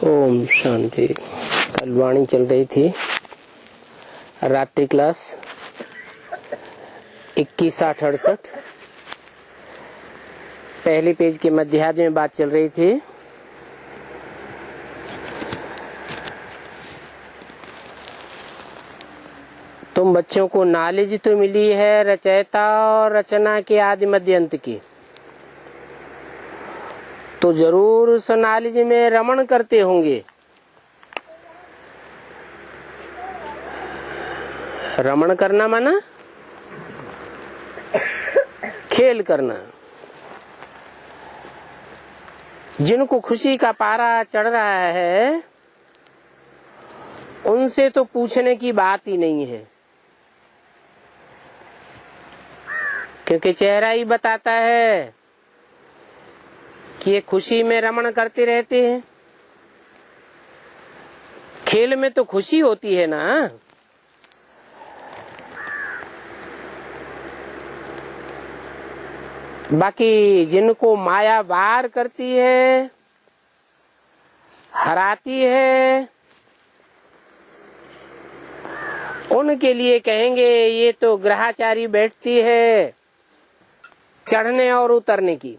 ओम शांति। कल वाणी चल रही थी रात्रि क्लास 21-68 पहले पेज के मध्यार्ध में बात चल रही थी। तुम बच्चों को नॉलेज तो मिली है रचयिता और रचना के आदि मध्य अंत की, तो जरूर उस नॉलेज में रमण करते होंगे। रमण करना माना खेल करना। जिनको खुशी का पारा चढ़ रहा है उनसे तो पूछने की बात ही नहीं है, क्योंकि चेहरा ही बताता है कि ये खुशी में रमण करते रहते हैं। खेल में तो खुशी होती है ना। बाकी जिनको माया वार करती है, हराती है, उनके लिए कहेंगे ये तो ग्रहाचारी बैठती है चढ़ने और उतरने की।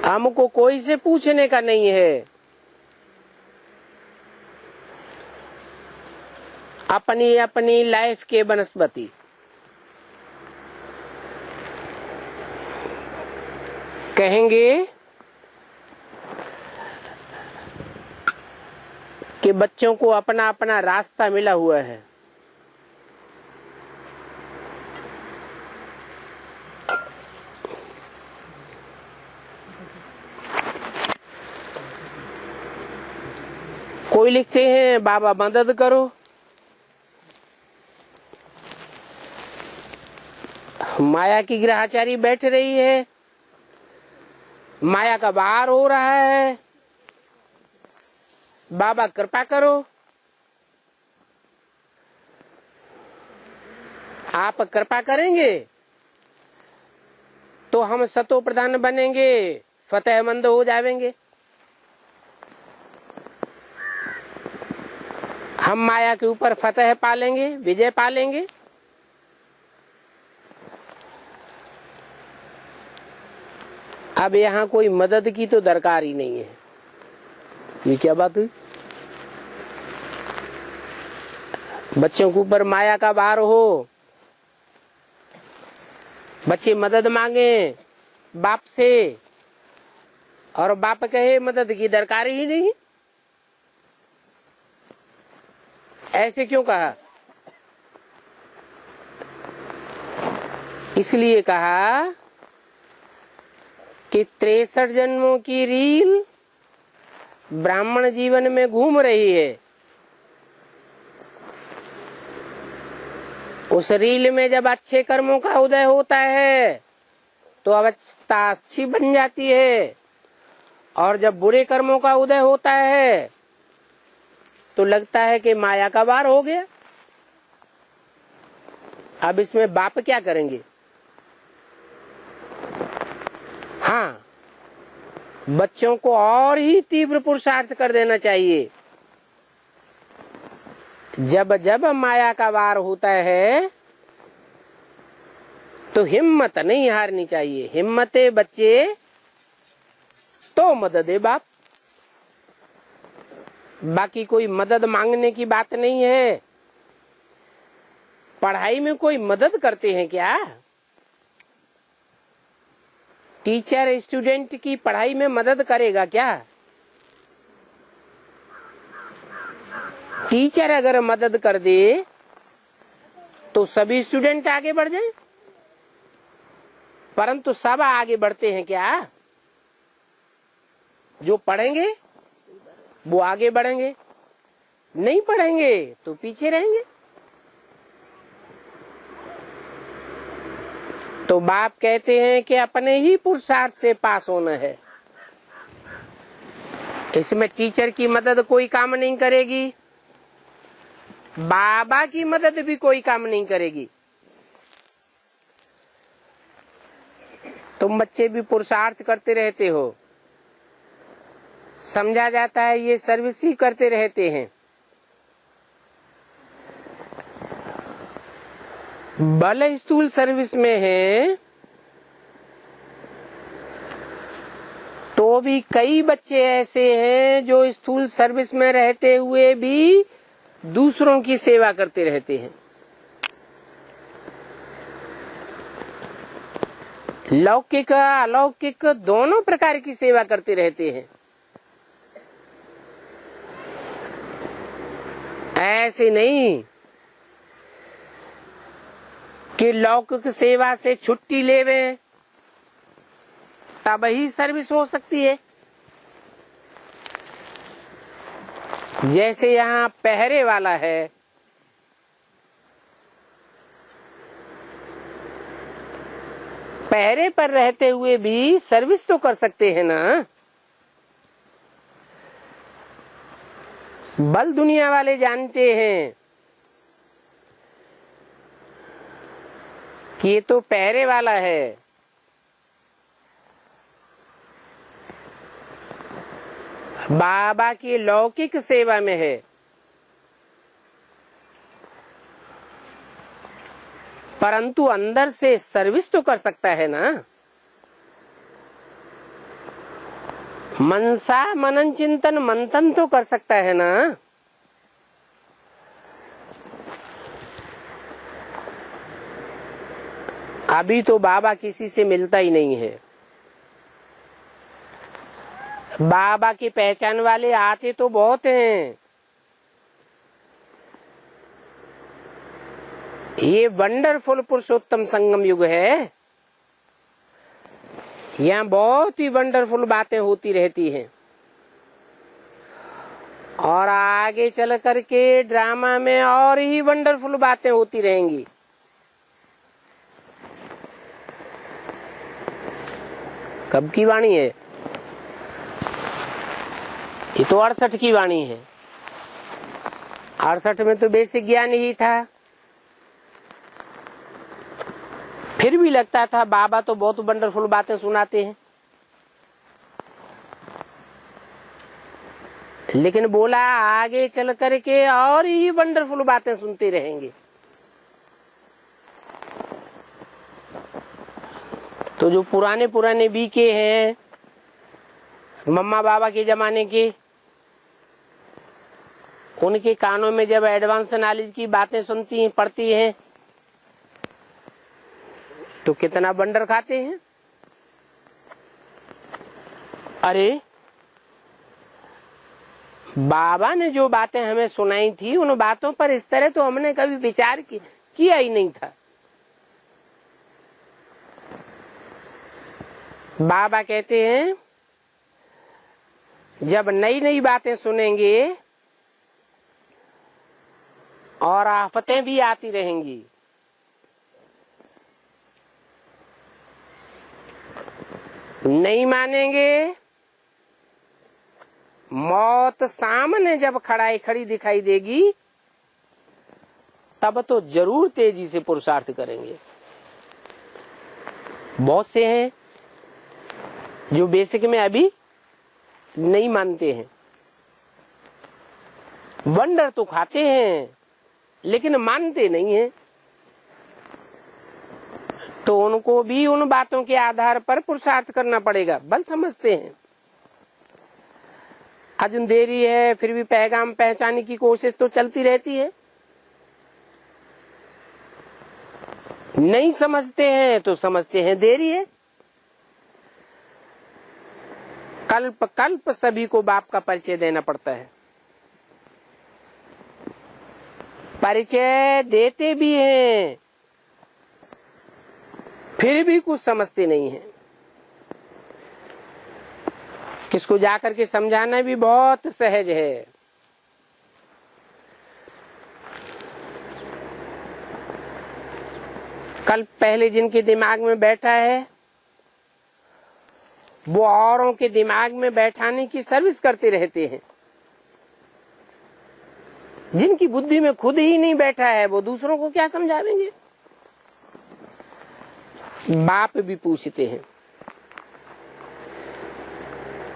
हमको कोई से पूछने का नहीं है। अपनी अपनी लाइफ के बनस्पति। कहेंगे कि बच्चों को अपना अपना रास्ता मिला हुआ है। कोई लिखते हैं बाबा मदद करो, माया की ग्रहाचारी बैठ रही है, माया का वार हो रहा है, बाबा कृपा करो। आप कृपा करेंगे तो हम सतो प्रधान बनेंगे, फतेहमंद हो जाएंगे। हम माया के ऊपर फतेह पालेंगे, विजय पालेंगे। अब यहाँ कोई मदद की तो दरकार ही नहीं है। ये क्या बात हुई? बच्चों के ऊपर माया का भार हो, बच्चे मदद मांगे बाप से और बाप कहे मदद की दरकार ही नहीं। ऐसे क्यों कहा? इसलिए कहा कि 63 जन्मों की रील ब्राह्मण जीवन में घूम रही है। उस रील में जब अच्छे कर्मों का उदय होता है तो अवस्था अच्छी बन जाती है, और जब बुरे कर्मों का उदय होता है तो लगता है कि माया का वार हो गया। अब इसमें बाप क्या करेंगे? हाँ, बच्चों को और ही तीव्र पुरुषार्थ कर देना चाहिए। जब जब माया का वार होता है तो हिम्मत नहीं हारनी चाहिए। हिम्मते बच्चे तो मदद है बाप। बाकी कोई मदद मांगने की बात नहीं है। पढ़ाई में कोई मदद करते हैं क्या? टीचर स्टूडेंट की पढ़ाई में मदद करेगा क्या? टीचर अगर मदद कर दे तो सभी स्टूडेंट आगे बढ़ जाएं। परंतु सब आगे बढ़ते हैं क्या? जो पढ़ेंगे वो आगे बढ़ेंगे, नहीं पढ़ेंगे तो पीछे रहेंगे। तो बाप कहते हैं कि अपने ही पुरुषार्थ से पास होना है। इसमें टीचर की मदद कोई काम नहीं करेगी, बाबा की मदद भी कोई काम नहीं करेगी। तुम बच्चे भी पुरुषार्थ करते रहते हो, समझा जाता है ये सर्विस ही करते रहते हैं। भले स्थूल सर्विस में है तो भी कई बच्चे ऐसे हैं जो स्थूल सर्विस में रहते हुए भी दूसरों की सेवा करते रहते हैं। लौकिक अलौकिक दोनों प्रकार की सेवा करते रहते हैं। ऐसे नहीं कि लौकिक सेवा से छुट्टी लेवे तब ही सर्विस हो सकती है। जैसे यहाँ पहरे वाला है, पहरे पर रहते हुए भी सर्विस तो कर सकते हैं ना। बल दुनिया वाले जानते हैं कि ये तो पहरे वाला है, बाबा की लौकिक सेवा में है। परंतु अंदर से सर्विस तो कर सकता है ना। मनसा मनन चिंतन मंथन तो कर सकता है ना। अभी तो बाबा किसी से मिलता ही नहीं है। बाबा की पहचान वाले आते तो बहुत हैं। ये वंडरफुल पुरुषोत्तम संगम युग है। यहाँ बहुत ही वंडरफुल बातें होती रहती हैं और आगे चल करके ड्रामा में और ही वंडरफुल बातें होती रहेंगी। कब की वाणी है? ये तो 68 की वाणी है। 68 में तो बेसिक ज्ञान ही था। फिर भी लगता था बाबा तो बहुत वंडरफुल बातें सुनाते हैं, लेकिन बोला आगे चल करके और ही वंडरफुल बातें सुनते रहेंगे। तो जो पुराने पुराने बीके हैं मम्मा बाबा के जमाने के, उनके कानों में जब एडवांस नॉलेज की बातें सुनती हैं, पढ़ती हैं, तो कितना वंडर खाते हैं। अरे बाबा ने जो बातें हमें सुनाई थी उन बातों पर इस तरह तो हमने कभी विचार किया ही नहीं था। बाबा कहते हैं जब नई नई बातें सुनेंगे और आफतें भी आती रहेंगी, नहीं मानेंगे, मौत सामने जब खड़ी दिखाई देगी तब तो जरूर तेजी से पुरुषार्थ करेंगे। बहुत से हैं जो बेसिक में अभी नहीं मानते हैं, वंडर तो खाते हैं लेकिन मानते नहीं हैं। तो उनको भी उन बातों के आधार पर पुरुषार्थ करना पड़ेगा। बल समझते हैं, अजन देरी है, फिर भी पैगाम पहचानने की कोशिश तो चलती रहती है। नहीं समझते हैं तो समझते हैं देरी है। कल्प कल्प सभी को बाप का परिचय देना पड़ता है। परिचय देते भी हैं, फिर भी कुछ समझते नहीं है। किसको जाकर के समझाना भी बहुत सहज है। कल पहले जिनके दिमाग में बैठा है वो औरों के दिमाग में बैठाने की सर्विस करते रहते हैं। जिनकी बुद्धि में खुद ही नहीं बैठा है वो दूसरों को क्या समझावेंगे। बाप भी पूछते हैं,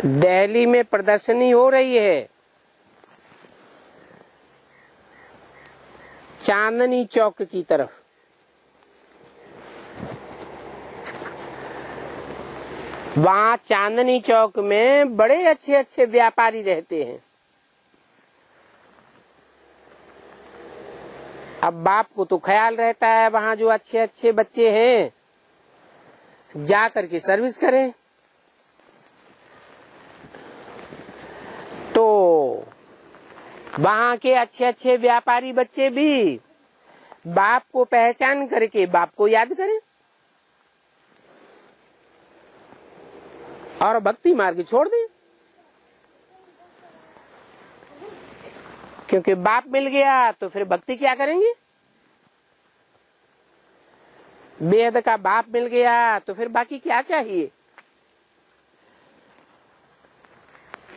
दिल्ली में प्रदर्शनी हो रही है चांदनी चौक की तरफ। वहां चांदनी चौक में बड़े अच्छे अच्छे व्यापारी रहते हैं। अब बाप को तो ख्याल रहता है वहां जो अच्छे अच्छे बच्चे हैं जा करके सर्विस करें। तो वहां के अच्छे अच्छे व्यापारी बच्चे भी बाप को पहचान करके बाप को याद करें और भक्ति मार्ग छोड़ दें, क्योंकि बाप मिल गया तो फिर भक्ति क्या करेंगे। बेहद का बाप मिल गया तो फिर बाकी क्या चाहिए।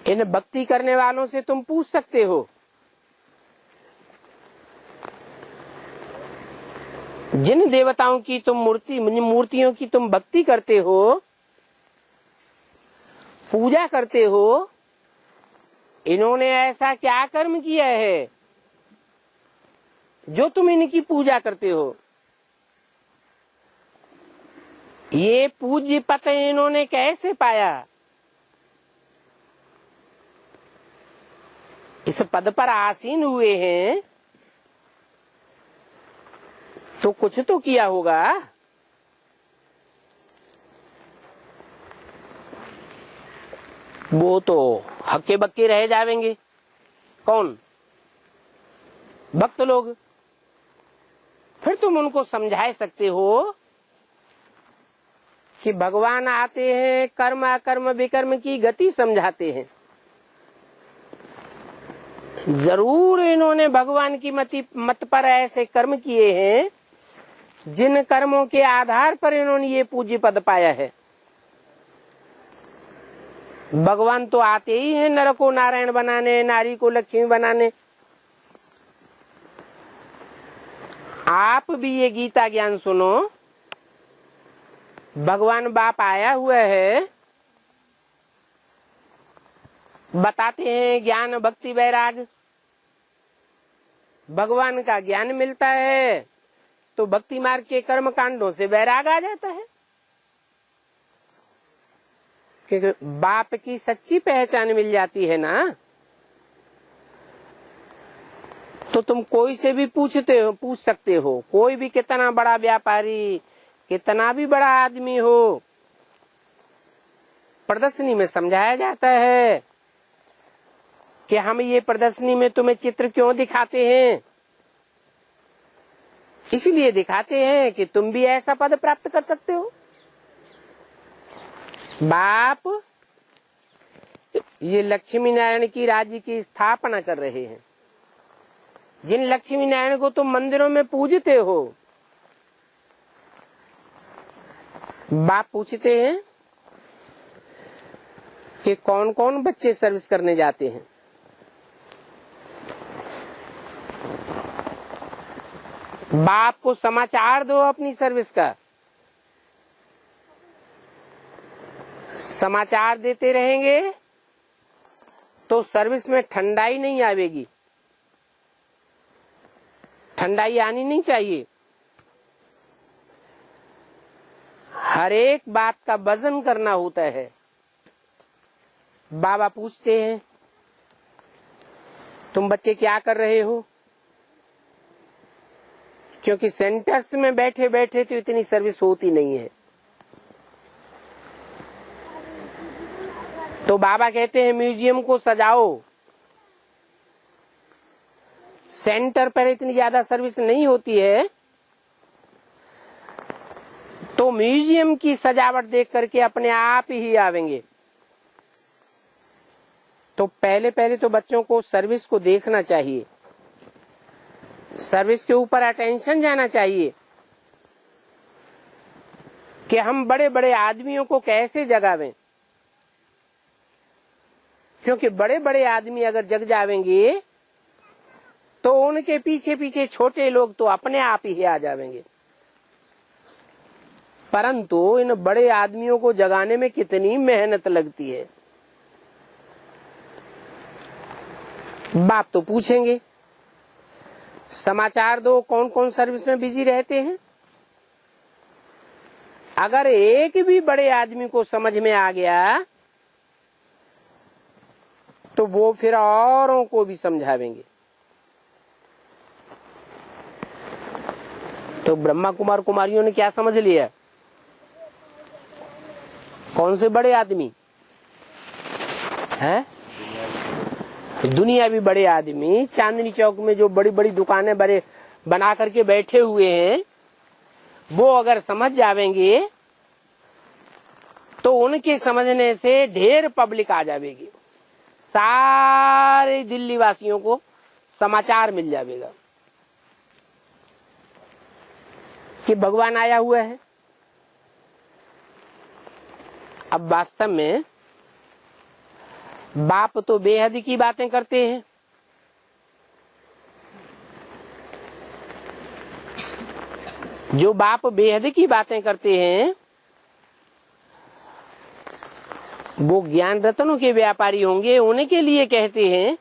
इन भक्ति करने वालों से तुम पूछ सकते हो, जिन देवताओं की तुम मूर्तियों की तुम भक्ति करते हो, पूजा करते हो, इन्होंने ऐसा क्या कर्म किया है जो तुम इनकी पूजा करते हो। ये पूज्य पद इन्होंने कैसे पाया। इस पद पर आसीन हुए हैं तो कुछ तो किया होगा। वो तो हक्के बक्के रह जाएंगे। कौन? भक्त लोग। फिर तुम उनको समझा सकते हो कि भगवान आते हैं, कर्म अकर्म विकर्म की गति समझाते हैं। जरूर इन्होंने भगवान की मत पर ऐसे कर्म किए हैं जिन कर्मों के आधार पर इन्होंने ये पूज्य पद पाया है। भगवान तो आते ही हैं नर को नारायण बनाने, नारी को लक्ष्मी बनाने। आप भी ये गीता ज्ञान सुनो। भगवान बाप आया हुआ है, बताते हैं ज्ञान भक्ति वैराग। भगवान का ज्ञान मिलता है तो भक्ति मार्ग के कर्म कांडों से वैराग आ जाता है, क्योंकि बाप की सच्ची पहचान मिल जाती है ना। तो तुम कोई से भी पूछ सकते हो, कोई भी कितना बड़ा व्यापारी, कितना भी बड़ा आदमी हो। प्रदर्शनी में समझाया जाता है कि हम ये प्रदर्शनी में तुम्हें चित्र क्यों दिखाते हैं। इसलिए दिखाते हैं कि तुम भी ऐसा पद प्राप्त कर सकते हो। बाप ये लक्ष्मी नारायण की राज्य की स्थापना कर रहे हैं। जिन लक्ष्मी नारायण को तुम मंदिरों में पूजते हो, बाप पूछते हैं कि कौन कौन बच्चे सर्विस करने जाते हैं। बाप को समाचार दो अपनी सर्विस का। समाचार देते रहेंगे तो सर्विस में ठंडाई नहीं आवेगी। ठंडाई आनी नहीं चाहिए। हर एक बात का वजन करना होता है। बाबा पूछते हैं तुम बच्चे क्या कर रहे हो, क्योंकि सेंटर्स में बैठे बैठे तो इतनी सर्विस होती नहीं है। तो बाबा कहते हैं म्यूजियम को सजाओ। सेंटर पर इतनी ज्यादा सर्विस नहीं होती है, तो म्यूजियम की सजावट देख करके अपने आप ही आवेंगे। तो पहले पहले तो बच्चों को सर्विस को देखना चाहिए, सर्विस के ऊपर अटेंशन जाना चाहिए कि हम बड़े बड़े आदमियों को कैसे जगावें। क्योंकि बड़े बड़े आदमी अगर जग जावेंगे तो उनके पीछे पीछे छोटे लोग तो अपने आप ही आ जाएंगे। परंतु इन बड़े आदमियों को जगाने में कितनी मेहनत लगती है। बाप तो पूछेंगे समाचार दो, कौन कौन सर्विस में बिजी रहते हैं। अगर एक भी बड़े आदमी को समझ में आ गया तो वो फिर औरों को भी समझावेंगे। तो ब्रह्मा कुमार कुमारियों ने क्या समझ लिया? कौन से बड़े आदमी हैं? दुनिया भी बड़े आदमी चांदनी चौक में जो बड़ी बड़ी दुकानें बड़े बना करके बैठे हुए हैं, वो अगर समझ जावेंगे तो उनके समझने से ढेर पब्लिक आ जाएगी, सारे दिल्ली वासियों को समाचार मिल जाएगा कि भगवान आया हुआ है। अब वास्तव में बाप तो बेहद की बातें करते हैं। जो बाप बेहद की बातें करते हैं वो ज्ञान रत्नों के व्यापारी होंगे। उनके लिए कहते हैं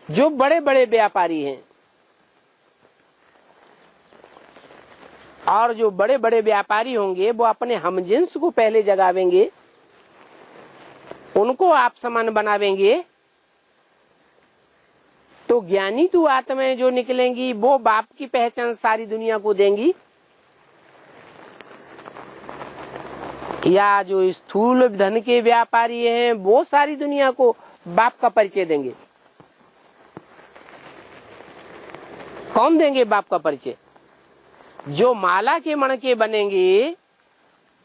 जो बड़े बड़े व्यापारी हैं, और जो बड़े बड़े व्यापारी होंगे वो अपने हमजिन्स को पहले जगावेंगे, उनको आप समान बनावेंगे, तो ज्ञानी तू आत्माएं जो निकलेंगी वो बाप की पहचान सारी दुनिया को देंगी। या जो स्थूल धन के व्यापारी हैं वो सारी दुनिया को बाप का परिचय देंगे। कौन देंगे बाप का परिचय? जो माला के मणके बनेंगे,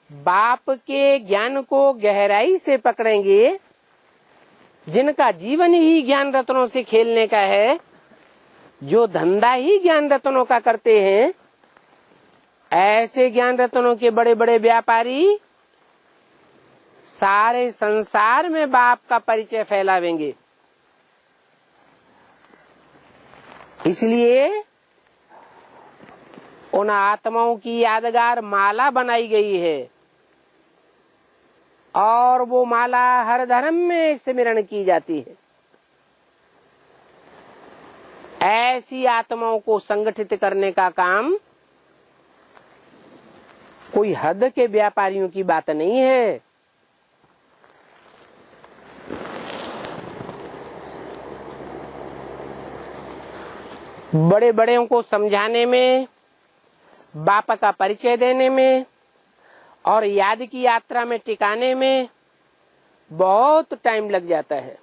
बाप के ज्ञान को गहराई से पकड़ेंगे, जिनका जीवन ही ज्ञान रत्नों से खेलने का है, जो धंधा ही ज्ञान रत्नों का करते हैं, ऐसे ज्ञान रत्नों के बड़े बड़े व्यापारी सारे संसार में बाप का परिचय फैलावेंगे। इसलिए उन आत्माओं की यादगार माला बनाई गई है, और वो माला हर धर्म में स्मरण की जाती है। ऐसी आत्माओं को संगठित करने का काम कोई हद के व्यापारियों की बात नहीं है। बड़े बड़े को समझाने में, बाप का परिचय देने में और याद की यात्रा में टिकाने में बहुत टाइम लग जाता है।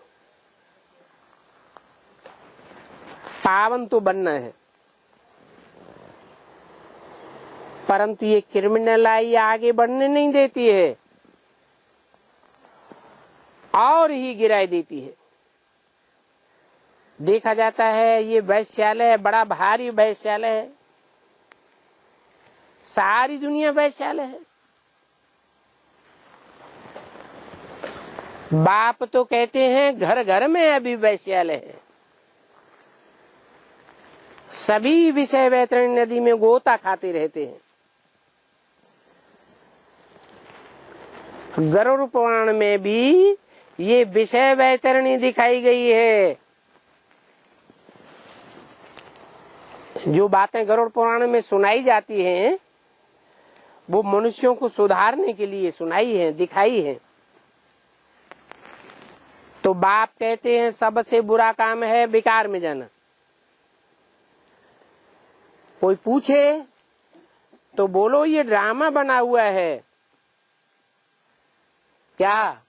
पावन तो बनना है, परंतु ये क्रिमिनल आई आगे बढ़ने नहीं देती है और ही गिराई देती है। देखा जाता है ये वैश्यालय बड़ा भारी वैश्यालय है, सारी दुनिया वैश्यालय है। बाप तो कहते हैं घर घर में अभी वैश्यालय है। सभी विषय वैतरणी नदी में गोता खाते रहते हैं। गरुड़ पुराण में भी ये विषय वैतरणी दिखाई गई है। जो बातें गरुड़ पुराण में सुनाई जाती हैं वो मनुष्यों को सुधारने के लिए सुनाई है, दिखाई है। तो बाप कहते हैं सबसे बुरा काम है विकार में जाना। कोई पूछे तो बोलो ये ड्रामा बना हुआ है। क्या?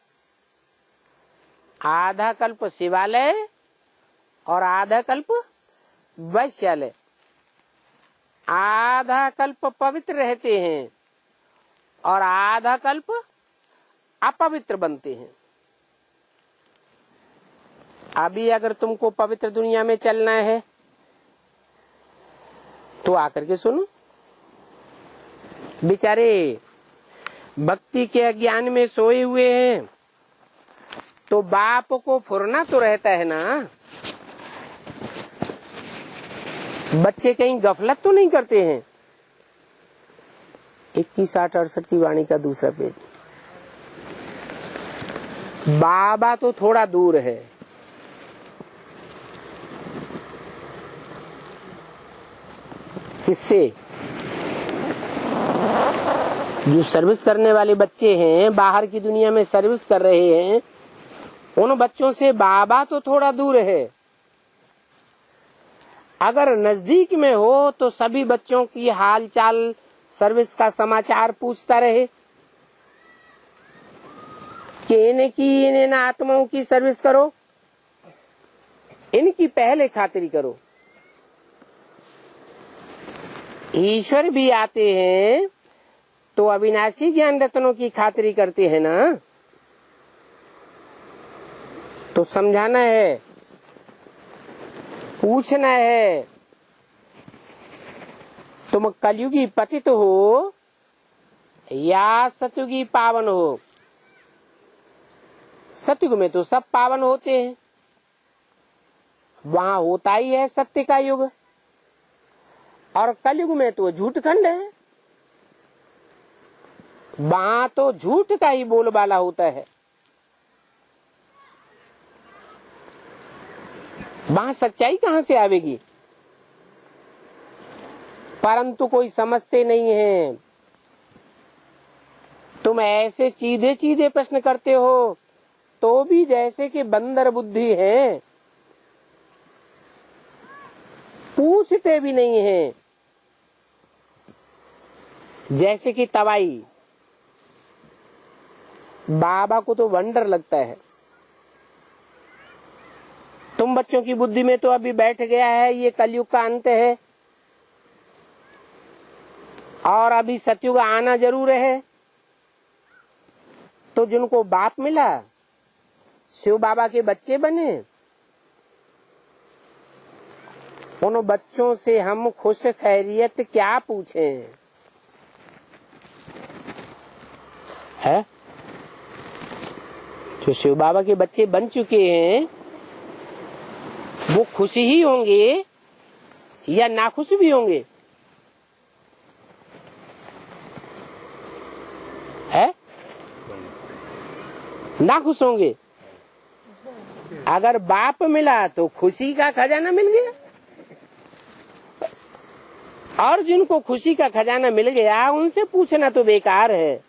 आधा कल्प शिवालय और आधा कल्प वैश्यालय। आधा कल्प पवित्र रहते हैं और आधा कल्प अपवित्र बनते हैं। अभी अगर तुमको पवित्र दुनिया में चलना है तो आकर के सुनो। बेचारे भक्ति के अज्ञान में सोए हुए हैं, तो बाप को फुरना तो रहता है ना। बच्चे कहीं गफलत तो नहीं करते हैं। 21, 60, 68 की वाणी का दूसरा पेज। बाबा तो थोड़ा दूर है, किससे? जो सर्विस करने वाले बच्चे हैं, बाहर की दुनिया में सर्विस कर रहे हैं, उन बच्चों से बाबा तो थोड़ा दूर है। अगर नजदीक में हो तो सभी बच्चों की हाल चाल, सर्विस का समाचार पूछता रहे कि इन आत्माओं की सर्विस करो, इनकी पहले खातिरी करो। ईश्वर भी आते हैं तो अविनाशी ज्ञान रत्नों की खातिरी करते हैं ना, तो समझाना है, पूछना है, तुम कलयुगी पतित हो या सतयुगी पावन हो। सतयुग में तो सब पावन होते हैं, वहां होता ही है सत्य का युग, और कलयुग में तो झूठ खंड है, वहां तो झूठ का ही बोलबाला होता है। वहां सच्चाई कहां से आवेगी? परंतु कोई समझते नहीं है। तुम ऐसे सीधे सीधे प्रश्न करते हो तो भी जैसे कि बंदर बुद्धि है, पूछते भी नहीं है, जैसे कि तवाई। बाबा को तो वंडर लगता है। तुम बच्चों की बुद्धि में तो अभी बैठ गया है ये कलयुग का अंत है और अभी सतयुग आना जरूर है। तो जिनको बाप मिला, शिव बाबा के बच्चे बने, उन बच्चों से हम खुश खैरियत क्या पूछें? है जो शिव बाबा के बच्चे बन चुके हैं वो खुश ही होंगे या नाखुश भी होंगे? है नाखुश होंगे। अगर बाप मिला तो खुशी का खजाना मिल गया, और जिनको खुशी का खजाना मिल गया उनसे पूछना तो बेकार है।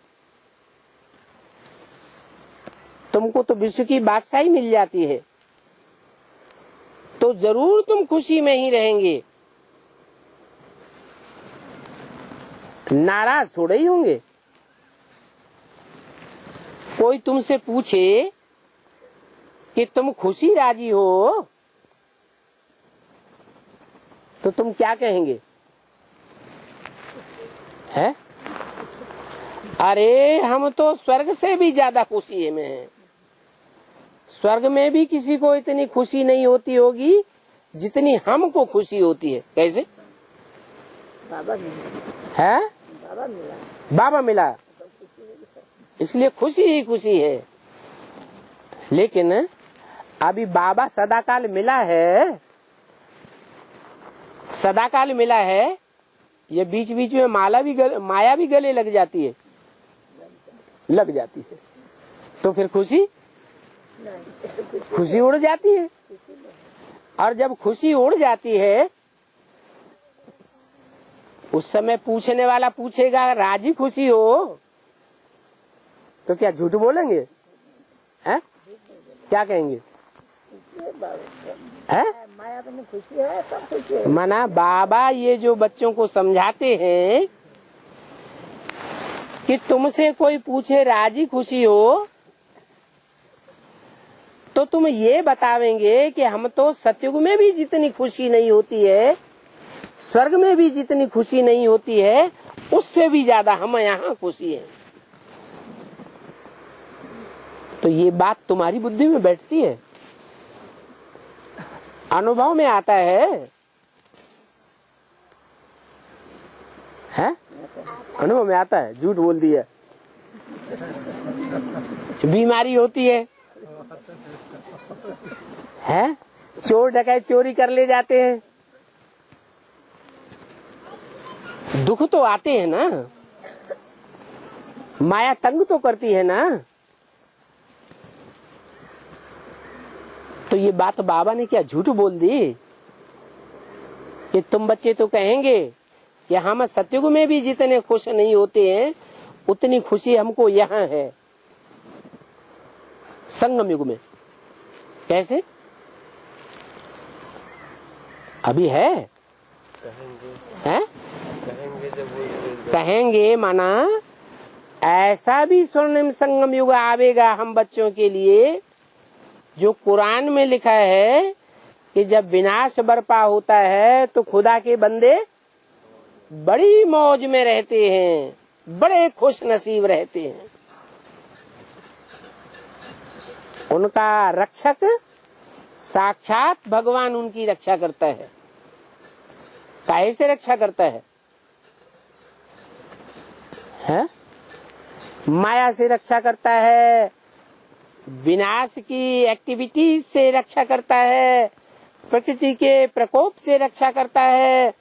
तुमको तो विश्व की बादशाही मिल जाती है तो जरूर तुम खुशी में ही रहेंगे, नाराज थोड़े ही होंगे। कोई तुमसे पूछे कि तुम खुशी राजी हो तो तुम क्या कहेंगे? है अरे हम तो स्वर्ग से भी ज्यादा खुशी में हैं। स्वर्ग में भी किसी को इतनी खुशी नहीं होती होगी जितनी हमको खुशी होती है। कैसे? बाबा मिला है, बाबा मिला, बाबा मिला इसलिए खुशी ही खुशी है। लेकिन अभी बाबा सदाकाल मिला है, सदाकाल मिला है, ये बीच बीच में माया भी गले लग जाती है, लग जाती है, तो फिर खुशी उड़ जाती है। और जब खुशी उड़ जाती है उस समय पूछने वाला पूछेगा राजी खुशी हो तो क्या झूठ बोलेंगे? हैं? क्या कहेंगे? है? माया में खुशी है, सब खुशी है। माना बाबा ये जो बच्चों को समझाते हैं कि तुमसे कोई पूछे राजी खुशी हो तो तुम ये बतावेंगे कि हम तो सतयुग में भी जितनी खुशी नहीं होती है, स्वर्ग में भी जितनी खुशी नहीं होती है, उससे भी ज्यादा हम यहाँ खुशी है। तो ये बात तुम्हारी बुद्धि में बैठती है, अनुभव में आता है अनुभव में आता है। झूठ बोल दिया, बीमारी होती है चोर डकैत चोरी कर ले जाते हैं, दुख तो आते हैं ना, माया तंग तो करती है ना। तो ये बात बाबा ने क्या झूठ बोल दी कि तुम बच्चे तो कहेंगे कि हम सतयुग में भी जितने खुश नहीं होते हैं उतनी खुशी हमको यहाँ है संगम युग में। कैसे? अभी है कहेंगे माना ऐसा भी स्वर्णिम संगम युग आवेगा हम बच्चों के लिए जो कुरान में लिखा है कि जब विनाश बर्पा होता है तो खुदा के बंदे बड़ी मौज में रहते हैं, बड़े खुश नसीब रहते हैं। उनका रक्षक साक्षात भगवान उनकी रक्षा करता है। काहे से रक्षा करता है? माया से रक्षा करता है, विनाश की एक्टिविटीज से रक्षा करता है, प्रकृति के प्रकोप से रक्षा करता है।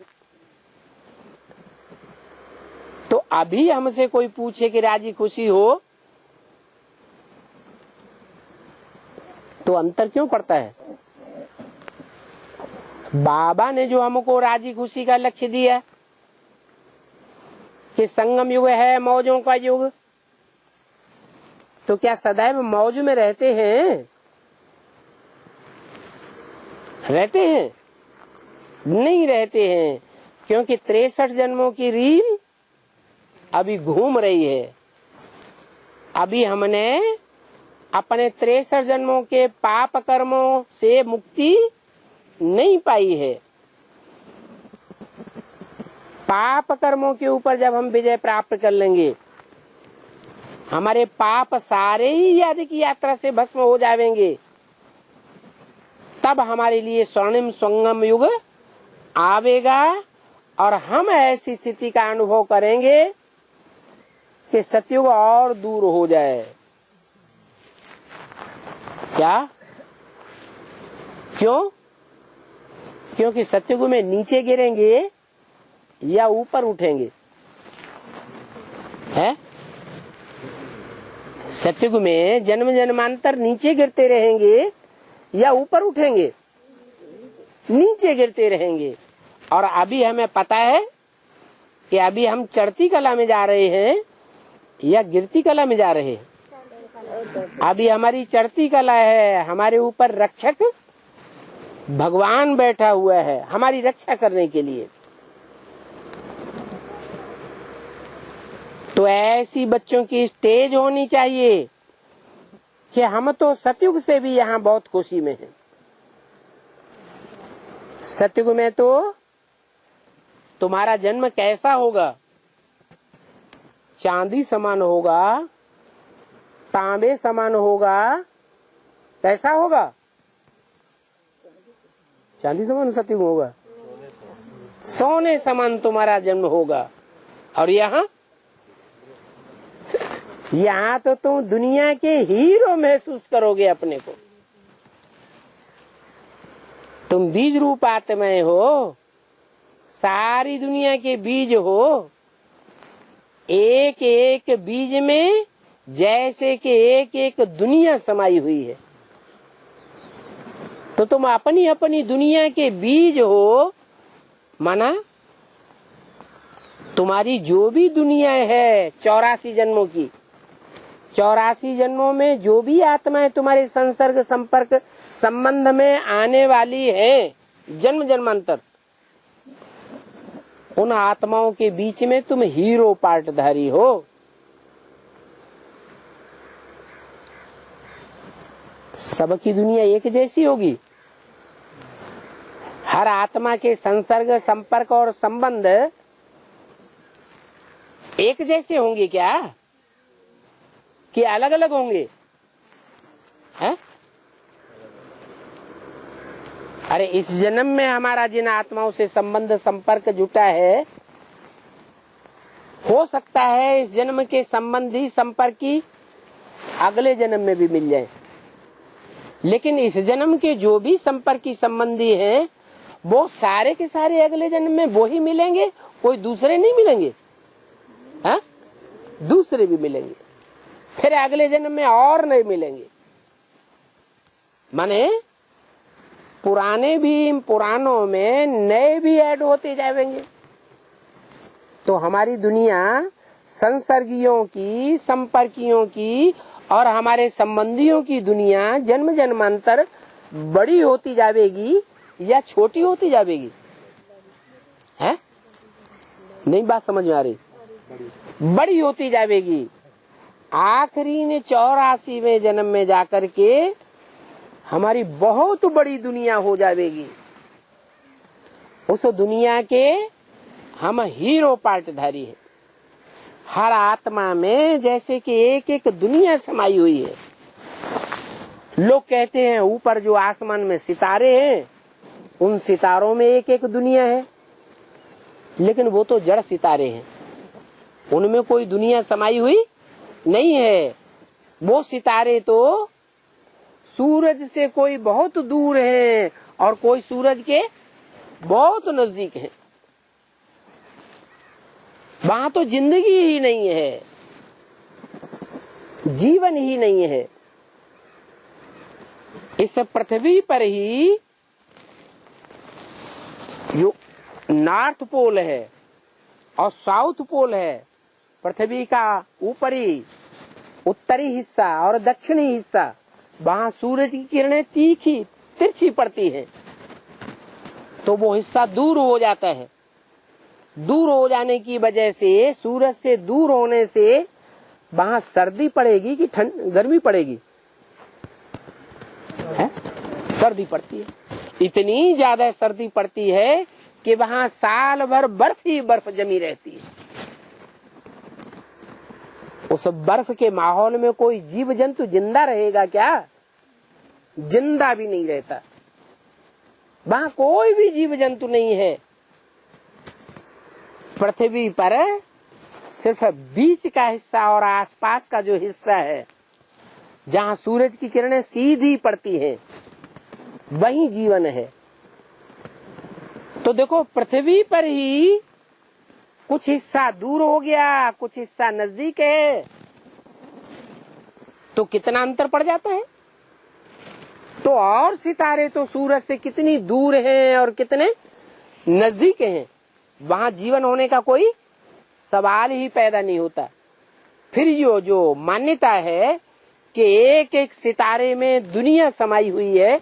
तो अभी हमसे कोई पूछे कि राजी खुशी हो तो अंतर क्यों पड़ता है? बाबा ने जो हमको राजी खुशी का लक्ष्य दिया कि संगम युग है मौजों का युग, तो क्या सदैव मौज में रहते हैं? रहते हैं? नहीं रहते हैं, क्योंकि 63 जन्मों की रील अभी घूम रही है। अभी हमने अपने 63 जन्मों के पाप कर्मों से मुक्ति नहीं पाई है। पाप कर्मों के ऊपर जब हम विजय प्राप्त कर लेंगे, हमारे पाप सारे ही याद की यात्रा से भस्म हो जाएंगे, तब हमारे लिए स्वर्णिम संगम युग आवेगा और हम ऐसी स्थिति का अनुभव करेंगे कि सतयुग और दूर हो जाए। क्या? क्यों? क्योंकि सतयुग में नीचे गिरेंगे या ऊपर उठेंगे? है? सतयुग में जन्म जन्मांतर नीचे गिरते रहेंगे या ऊपर उठेंगे? नीचे गिरते रहेंगे। और अभी हमें पता है कि अभी हम चढ़ती कला में जा रहे हैं या गिरती कला में जा रहे हैं। अभी हमारी चढ़ती कला है, हमारे ऊपर रक्षक भगवान बैठा हुआ है हमारी रक्षा करने के लिए। तो ऐसी बच्चों की स्टेज होनी चाहिए कि हम तो सतयुग से भी यहाँ बहुत खुशी में हैं। सतयुग में तो तुम्हारा जन्म कैसा होगा? चांदी समान होगा, तांबे समान होगा। कैसा होगा? चांदी समान सतयुग होगा, सोने समान तुम्हारा जन्म होगा। और यहाँ तो तुम दुनिया के हीरो महसूस करोगे अपने को। तुम बीज रूप आत्माएं हो, सारी दुनिया के बीज हो। एक एक बीज में जैसे कि एक एक दुनिया समाई हुई है। तो तुम अपनी अपनी दुनिया के बीज हो। माना तुम्हारी जो भी दुनिया है 84 जन्मों की, 84 जन्मों में जो भी आत्माएं तुम्हारे संसर्ग संपर्क संबंध में आने वाली है जन्म जन्मांतर, उन आत्माओं के बीच में तुम हीरो पार्टधारी हो। सबकी दुनिया एक जैसी होगी? हर आत्मा के संसर्ग संपर्क और संबंध एक जैसे होंगे क्या कि अलग अलग होंगे? है? अरे इस जन्म में हमारा जिन आत्माओं से संबंध संपर्क जुटा है, हो सकता है इस जन्म के संबंधी संपर्की अगले जन्म में भी मिल जाए। लेकिन इस जन्म के जो भी संपर्की संबंधी हैं वो सारे के सारे अगले जन्म में वो ही मिलेंगे, कोई दूसरे नहीं मिलेंगे। हाँ? दूसरे भी मिलेंगे, फिर अगले जन्म में और नहीं मिलेंगे। माने पुराने भी पुरानों में नए भी ऐड होते जाएंगे। तो हमारी दुनिया संसर्गियों की, संपर्कियों की और हमारे संबंधियों की दुनिया जन्म जन्मांतर बड़ी होती जाएगी या छोटी होती जाएगी? है नहीं, बात समझ में आ रही? बड़ी होती जाएगी। आखिरी ने 84वें जन्म में जाकर के हमारी बहुत बड़ी दुनिया हो जाएगी। उस दुनिया के हम हीरो पार्टधारी हैं। हर आत्मा में जैसे कि एक एक दुनिया समाई हुई है। लोग कहते हैं ऊपर जो आसमान में सितारे हैं, उन सितारों में एक एक दुनिया है, लेकिन वो तो जड़ सितारे हैं, उनमें कोई दुनिया समाई हुई नहीं है। वो सितारे तो सूरज से कोई बहुत दूर है और कोई सूरज के बहुत नजदीक है। वहां तो जिंदगी ही नहीं है, जीवन ही नहीं है। इस पृथ्वी पर ही जो नॉर्थ पोल है और साउथ पोल है, पृथ्वी का ऊपरी उत्तरी हिस्सा और दक्षिणी हिस्सा, वहां सूरज की किरणें तीखी तिरछी पड़ती हैं, तो वो हिस्सा दूर हो जाता है। दूर हो जाने की वजह से, सूरज से दूर होने से वहां सर्दी पड़ेगी कि गर्मी पड़ेगी? है? सर्दी पड़ती है। इतनी ज्यादा सर्दी पड़ती है कि वहां साल भर बर्फ ही बर्फ जमी रहती है। उस बर्फ के माहौल में कोई जीव जंतु जिंदा रहेगा क्या? जिंदा भी नहीं रहता। वहां कोई भी जीव जंतु नहीं है। पृथ्वी पर सिर्फ बीच का हिस्सा और आसपास का जो हिस्सा है, जहां सूरज की किरणें सीधी पड़ती हैं, वही जीवन है। तो देखो, पृथ्वी पर ही कुछ हिस्सा दूर हो गया, कुछ हिस्सा नजदीक है, तो कितना अंतर पड़ जाता है। तो और सितारे तो सूरज से कितनी दूर हैं और कितने नजदीक हैं, वहां जीवन होने का कोई सवाल ही पैदा नहीं होता। फिर जो मान्यता है कि एक एक सितारे में दुनिया समाई हुई है,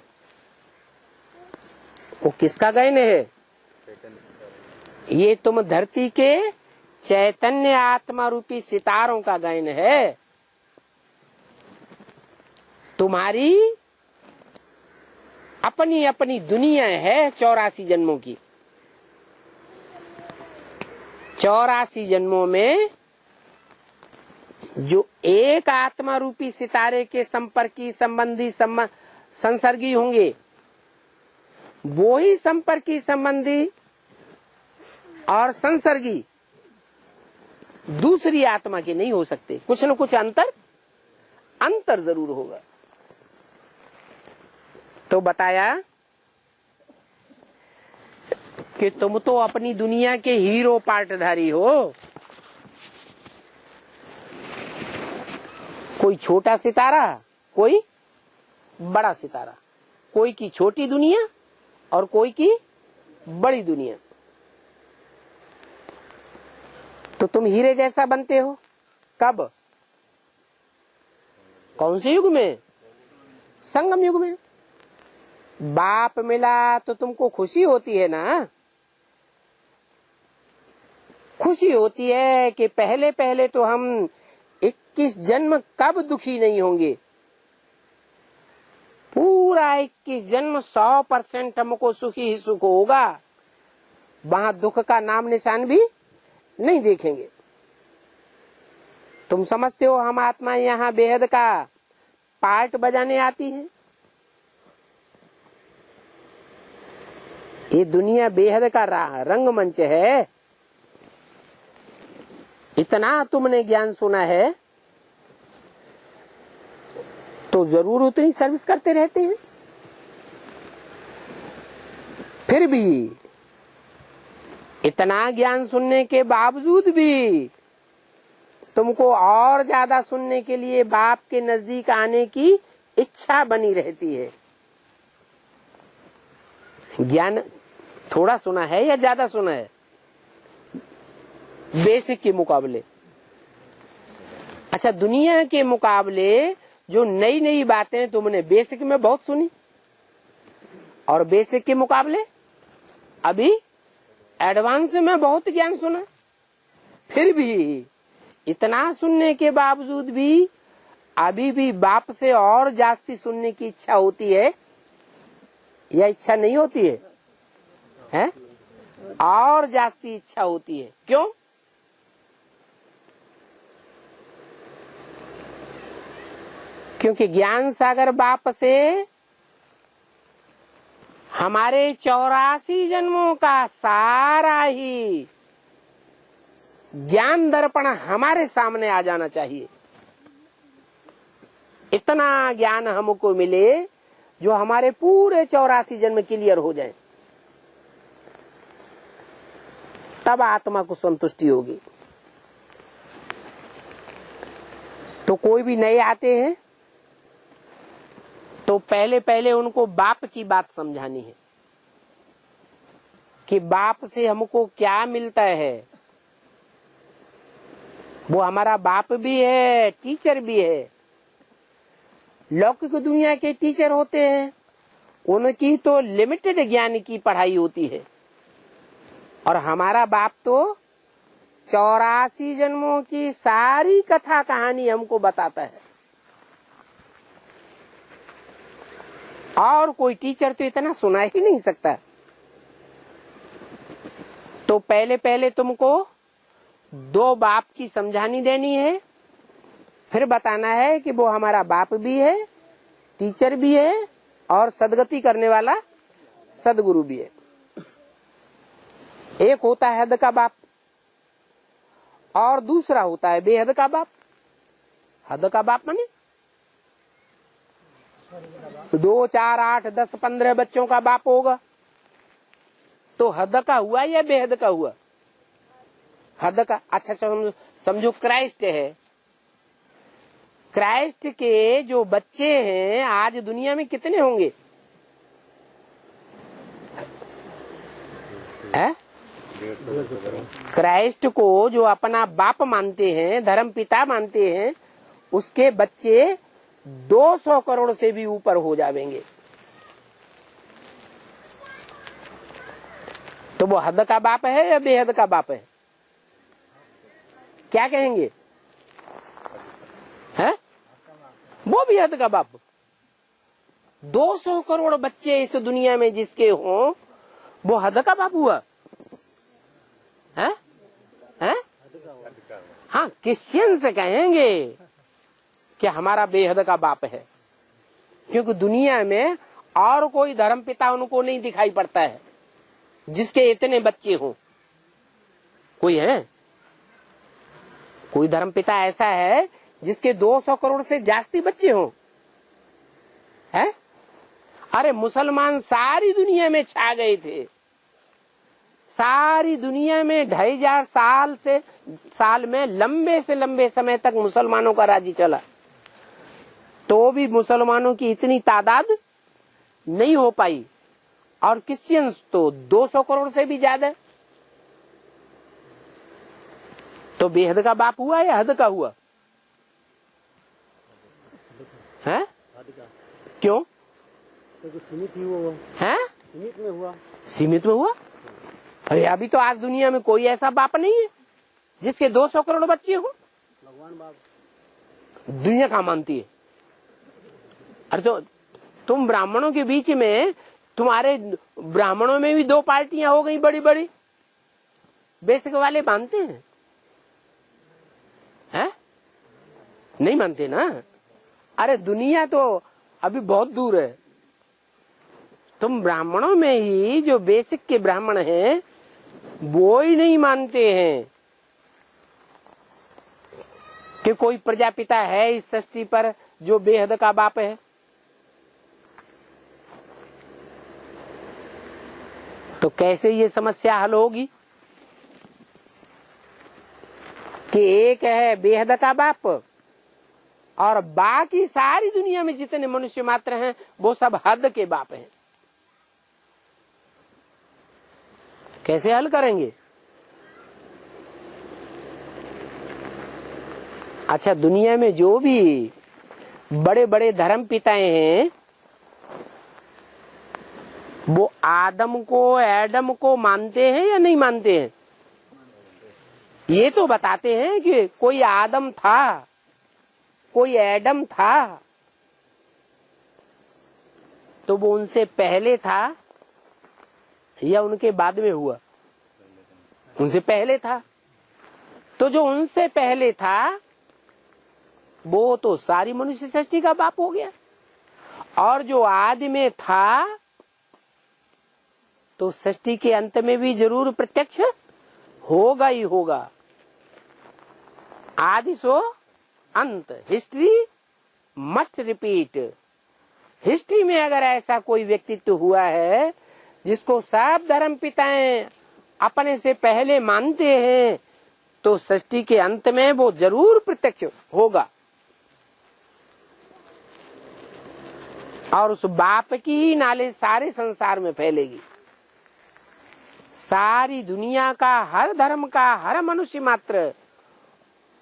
वो किसका गायन है? ये तुम धरती के चैतन्य आत्मा रूपी सितारों का गायन है। तुम्हारी अपनी अपनी दुनिया है 84 जन्मों की। 84 जन्मों में जो एक आत्मा रूपी सितारे के संपर्की, संबंधी, संसर्गी होंगे, वो ही संपर्की, संबंधी और संसर्गी दूसरी आत्मा के नहीं हो सकते। कुछ न कुछ अंतर जरूर होगा। तो बताया कि तुम तो अपनी दुनिया के हीरो पार्टधारी हो। कोई छोटा सितारा, कोई बड़ा सितारा, कोई की छोटी दुनिया और कोई की बड़ी दुनिया। तो तुम हीरे जैसा बनते हो कब? कौन से युग में? संगम युग में। बाप मिला तो तुमको खुशी होती है ना? खुशी होती है कि पहले पहले तो हम 21 जन्म कब दुखी नहीं होंगे। पूरा 21 जन्म 100% हमको सुखी ही सुख होगा। वहां दुख का नाम निशान भी नहीं देखेंगे। तुम समझते हो हम आत्मा यहाँ बेहद का पार्ट बजाने आती है? ये दुनिया बेहद का रंगमंच है। इतना तुमने ज्ञान सुना है तो जरूर उतनी सर्विस करते रहते हैं। फिर भी इतना ज्ञान सुनने के बावजूद भी तुमको और ज्यादा सुनने के लिए बाप के नजदीक आने की इच्छा बनी रहती है। ज्ञान थोड़ा सुना है या ज्यादा सुना है? बेसिक के मुकाबले। अच्छा, दुनिया के मुकाबले जो नई नई बातें तुमने बेसिक में बहुत सुनी और बेसिक के मुकाबले अभी एडवांस में बहुत ज्ञान सुना, फिर भी इतना सुनने के बावजूद भी अभी भी बाप से और जास्ती सुनने की इच्छा होती है या इच्छा नहीं होती है? हैं? और जास्ती इच्छा होती है। क्यों? क्योंकि ज्ञान सागर बाप से हमारे 84 जन्मों का सारा ही ज्ञान दर्पण हमारे सामने आ जाना चाहिए। इतना ज्ञान हमको मिले जो हमारे पूरे 84 जन्म क्लियर हो जाए, तब आत्मा को संतुष्टि होगी। तो कोई भी नए आते हैं तो पहले पहले उनको बाप की बात समझानी है कि बाप से हमको क्या मिलता है। वो हमारा बाप भी है, टीचर भी है। लौकिक दुनिया के टीचर होते हैं, उनकी तो लिमिटेड ज्ञान की पढ़ाई होती है, और हमारा बाप तो 84 जन्मों की सारी कथा कहानी हमको बताता है। और कोई टीचर तो इतना सुना ही नहीं सकता। तो पहले पहले तुमको 2 बाप की समझानी देनी है, फिर बताना है कि वो हमारा बाप भी है, टीचर भी है, और सदगति करने वाला सदगुरु भी है। एक होता है हद का बाप और दूसरा होता है बेहद का बाप। हद का बाप माने 2, 4, 8, 10, 15 बच्चों का बाप होगा, तो हद का हुआ या बेहद का हुआ? हद का। अच्छा, समझो क्राइस्ट है। क्राइस्ट के जो बच्चे हैं आज दुनिया में कितने होंगे? क्राइस्ट को जो अपना बाप मानते हैं, धर्म पिता मानते हैं, उसके बच्चे 200 करोड़ से भी ऊपर हो जाएंगे। तो वो हद का बाप है या बेहद का बाप है? क्या कहेंगे? है? वो भी हद का बाप। 200 करोड़ बच्चे इस दुनिया में जिसके हों, वो हद का बाप हुआ है? है? हाँ, क्रिश्चियन से कहेंगे कि हमारा बेहद का बाप है, क्योंकि दुनिया में और कोई धर्म पिता उनको नहीं दिखाई पड़ता है जिसके इतने बच्चे हों। कोई है? कोई धर्म पिता ऐसा है जिसके 200 करोड़ से जास्ती बच्चे हों? है? अरे मुसलमान सारी दुनिया में छा गए थे। सारी दुनिया में 2500 साल में लंबे से लंबे समय तक मुसलमानों का राज्य चला, तो भी मुसलमानों की इतनी तादाद नहीं हो पाई, और क्रिश्चियंस तो 200 करोड़ से भी ज्यादा। तो बेहद का बाप हुआ या हद का हुआ? है? क्यों? सीमित ही हुआ है? सीमित में हुआ। सीमित में हुआ? अरे अभी तो आज दुनिया में कोई ऐसा बाप नहीं है जिसके 200 करोड़ बच्चे हो। भगवान बाप दुनिया कहाँ मानती है? अरे तो तुम ब्राह्मणों के बीच में, तुम्हारे ब्राह्मणों में भी 2 पार्टियां हो गई बड़ी बड़ी। बेसिक वाले मानते हैं? है? नहीं मानते ना। अरे दुनिया तो अभी बहुत दूर है। तुम ब्राह्मणों में ही जो बेसिक के ब्राह्मण हैं वो ही नहीं मानते हैं कि कोई प्रजापिता है इस सृष्टि पर जो बेहद का बाप है। तो कैसे ये समस्या हल होगी कि एक है बेहद का बाप और बाकी सारी दुनिया में जितने मनुष्य मात्र हैं वो सब हद के बाप हैं? कैसे हल करेंगे? अच्छा, दुनिया में जो भी बड़े बड़े धर्म पिताएं हैं वो आदम को एडम को मानते हैं या नहीं मानते हैं? ये तो बताते हैं कि कोई आदम था, कोई एडम था, तो वो उनसे पहले था या उनके बाद में हुआ? उनसे पहले था। तो जो उनसे पहले था वो तो सारी मनुष्य सृष्टि का बाप हो गया, और जो आदि में था तो सृष्टि के अंत में भी जरूर प्रत्यक्ष होगा ही होगा। आदि सो अंत, हिस्ट्री मस्ट रिपीट। हिस्ट्री में अगर ऐसा कोई व्यक्तित्व हुआ है जिसको सब धर्म पिताएं अपने से पहले मानते हैं, तो सृष्टि के अंत में वो जरूर प्रत्यक्ष होगा, और उस बाप की ही नाले सारे संसार में फैलेगी। सारी दुनिया का, हर धर्म का, हर मनुष्य मात्र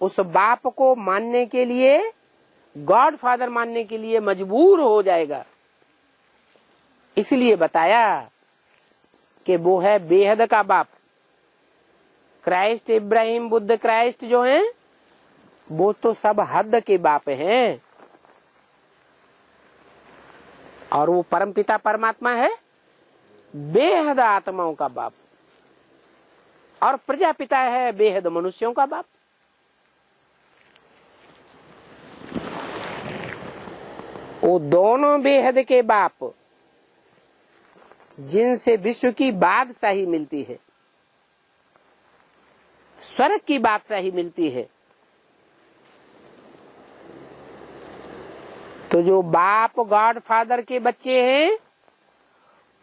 उस बाप को मानने के लिए, गॉड फादर मानने के लिए मजबूर हो जाएगा। इसलिए बताया कि वो है बेहद का बाप। क्राइस्ट, इब्राहिम, बुद्ध, क्राइस्ट जो हैं वो तो सब हद के बाप हैं, और वो परमपिता परमात्मा है बेहद आत्माओं का बाप, और प्रजापिता है बेहद मनुष्यों का बाप। वो दोनों बेहद के बाप जिनसे विश्व की बादशाही मिलती है, स्वर्ग की बादशाही मिलती है, तो जो बाप गॉड फादर के बच्चे हैं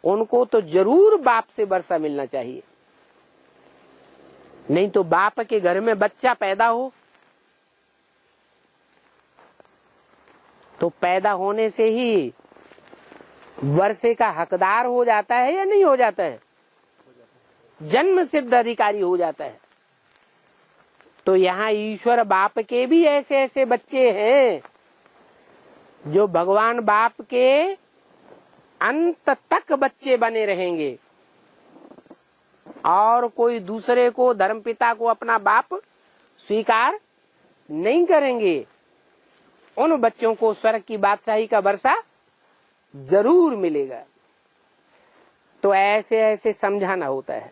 उनको तो जरूर बाप से वर्षा मिलना चाहिए। नहीं तो बाप के घर में बच्चा पैदा हो तो पैदा होने से ही वर्षे का हकदार हो जाता है या नहीं हो जाता है? जन्म सिद्ध अधिकारी हो जाता है। तो यहाँ ईश्वर बाप के भी ऐसे ऐसे बच्चे हैं जो भगवान बाप के अंत तक बच्चे बने रहेंगे, और कोई दूसरे को, धर्मपिता को अपना बाप स्वीकार नहीं करेंगे। उन बच्चों को स्वर्ग की बादशाही का वर्षा जरूर मिलेगा। तो ऐसे ऐसे समझाना होता है।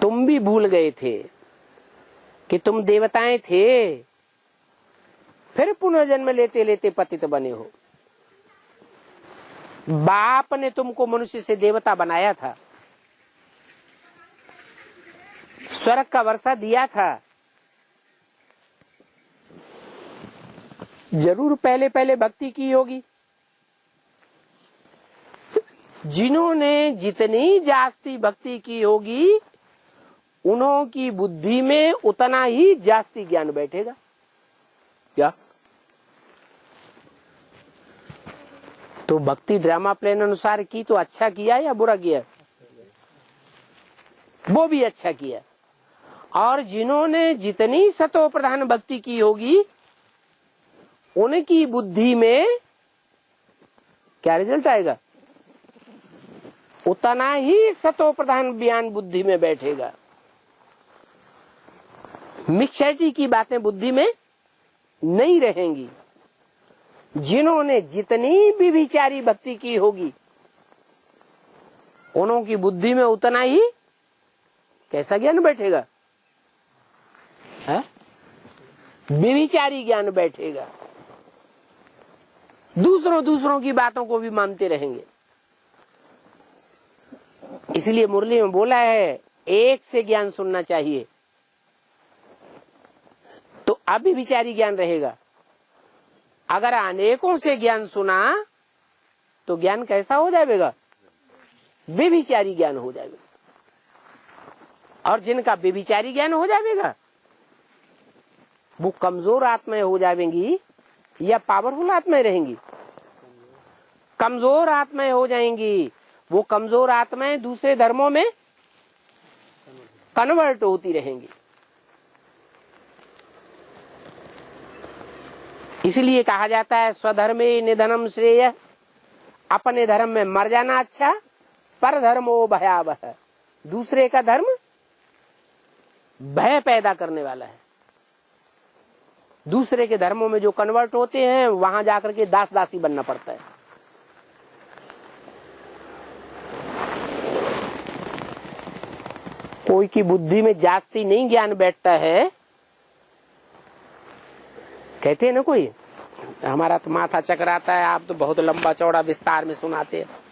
तुम भी भूल गए थे कि तुम देवताएं थे, फिर पुनर्जन्म लेते लेते पतित बने हो। बाप ने तुमको मनुष्य से देवता बनाया था, स्वर्ग का वर्षा दिया था। जरूर पहले पहले भक्ति की होगी। जिन्होंने जितनी जास्ती भक्ति की होगी उन्हों की बुद्धि में उतना ही जास्ती ज्ञान बैठेगा। क्या? तो भक्ति ड्रामा प्लान अनुसार की तो अच्छा किया या बुरा किया? वो भी अच्छा किया। और जिन्होंने जितनी सतो प्रधान भक्ति की होगी उनकी बुद्धि में क्या रिजल्ट आएगा? उतना ही सतो प्रधान ज्ञान बुद्धि में बैठेगा। मिक्सचरिटी की बातें बुद्धि में नहीं रहेंगी। जिन्होंने जितनी भी विचारी भक्ति की होगी उन्हों की बुद्धि में उतना ही कैसा ज्ञान बैठेगा? विचारी ज्ञान बैठेगा। दूसरों की बातों को भी मानते रहेंगे। इसलिए मुरली में बोला है एक से ज्ञान सुनना चाहिए तो अभी विचारी ज्ञान रहेगा। अगर अनेकों से ज्ञान सुना तो ज्ञान कैसा हो जाएगा? बेविचारी ज्ञान हो जाएगा। और जिनका बेविचारी ज्ञान हो जाएगा वो कमजोर आत्माएं हो जाएंगी या पावरफुल आत्माएं रहेंगी? कमजोर आत्माएं हो जाएंगी। वो कमजोर आत्माएं दूसरे धर्मों में कन्वर्ट होती रहेंगी। इसलिए कहा जाता है स्वधर्मे निधनम श्रेय, अपने धर्म में मर जाना अच्छा, पर धर्मो भयावह, दूसरे का धर्म भय पैदा करने वाला है। दूसरे के धर्मों में जो कन्वर्ट होते हैं वहां जाकर के दास दासी बनना पड़ता है। कोई की बुद्धि में जास्ती नहीं ज्ञान बैठता है। कहते हैं ना कोई, हमारा तो माथा चकराता है, आप तो बहुत लंबा चौड़ा विस्तार में सुनाते हैं।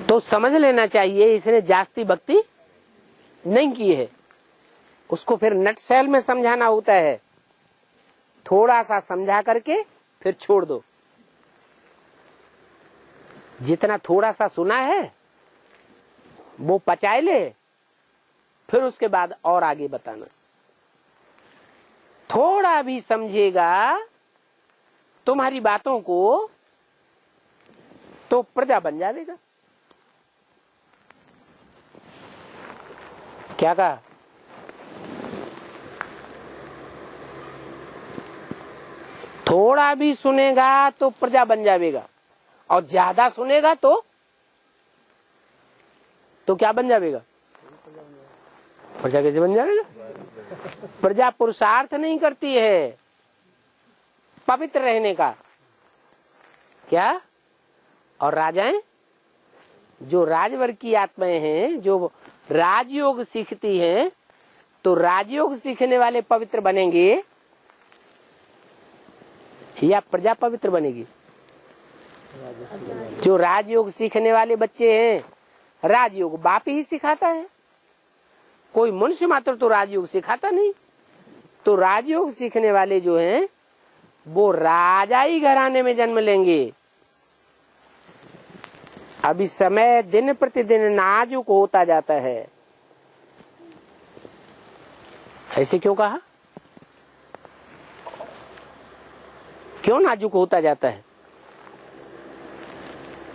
तो समझ लेना चाहिए इसने जास्ती भक्ति नहीं की है, उसको फिर नटशेल में समझाना होता है। थोड़ा सा समझा करके फिर छोड़ दो। जितना थोड़ा सा सुना है वो पचाए ले, फिर उसके बाद और आगे बताना। थोड़ा भी समझेगा तुम्हारी बातों को तो प्रजा बन जाएगा। क्या कहा? थोड़ा भी सुनेगा तो प्रजा बन जाएगा, और ज्यादा सुनेगा तो क्या बन जाएगा? प्रजा कैसे बन जाएगा? प्रजा पुरुषार्थ नहीं करती है पवित्र रहने का। क्या? और राजाएं जो राजवर्ग की आत्माएं हैं, जो राजयोग सीखती हैं, तो राजयोग सीखने वाले पवित्र बनेंगे या प्रजा पवित्र बनेगी? जो राजयोग सीखने वाले बच्चे हैं, राजयोग बाप ही सिखाता है, कोई मनुष्य मात्र तो राजयोग सिखाता नहीं। तो राजयोग सीखने वाले जो हैं वो राजाई घराने में जन्म लेंगे। अभी समय दिन प्रतिदिन नाजुक होता जाता है। ऐसे क्यों कहा? क्यों नाजुक होता जाता है?